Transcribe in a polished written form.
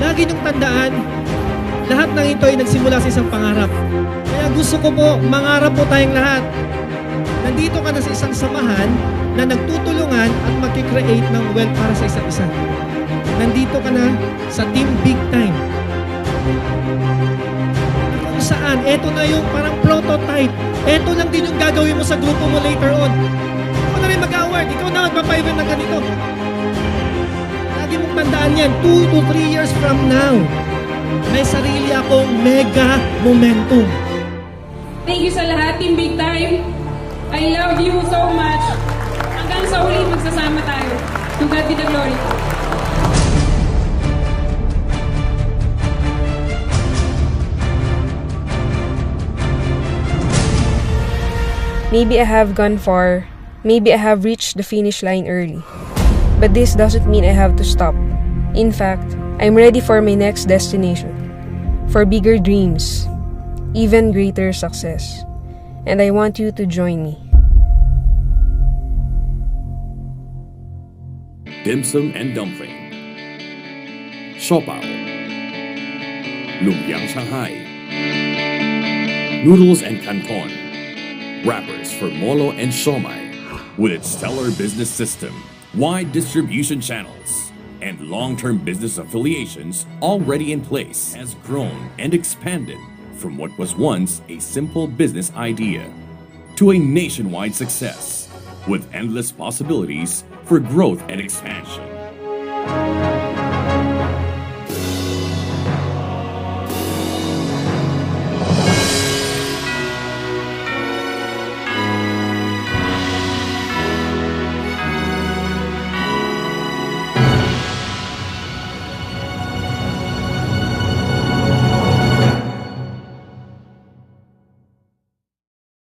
Lagi niyong tandaan, lahat ng ito ay nagsimula sa isang pangarap. Kaya gusto ko po, mangarap po tayong lahat. Nandito ka na sa isang samahan na nagtutulungan at mag-create ng wealth para sa isa't isa. Nandito ka na sa Team Big Time. Kung saan, eto na yung parang prototype. Eto lang din yung gagawin mo sa grupo mo later on. Ikaw na rin mag-award. Ikaw na magpapa-event ng ganito. Lagi mong tandaan yan, 2 to 3 years from now, may sarili akong mega momentum. Thank you sa lahat, Team Big Time. I love you so much. Hanggang sa uli, magsasama tayo. To God be the glory. Maybe I have gone far. Maybe I have reached the finish line early. But this doesn't mean I have to stop. In fact, I'm ready for my next destination. For bigger dreams. Even greater success. And I want you to join me. Dim sum and dumpling. Siopao. Lumpiang Shanghai. Noodles and canton. Wrappers for molo and siomai. With its stellar business system, wide distribution channels, and long-term business affiliations already in place, has grown and expanded from what was once a simple business idea to a nationwide success with endless possibilities for growth and expansion.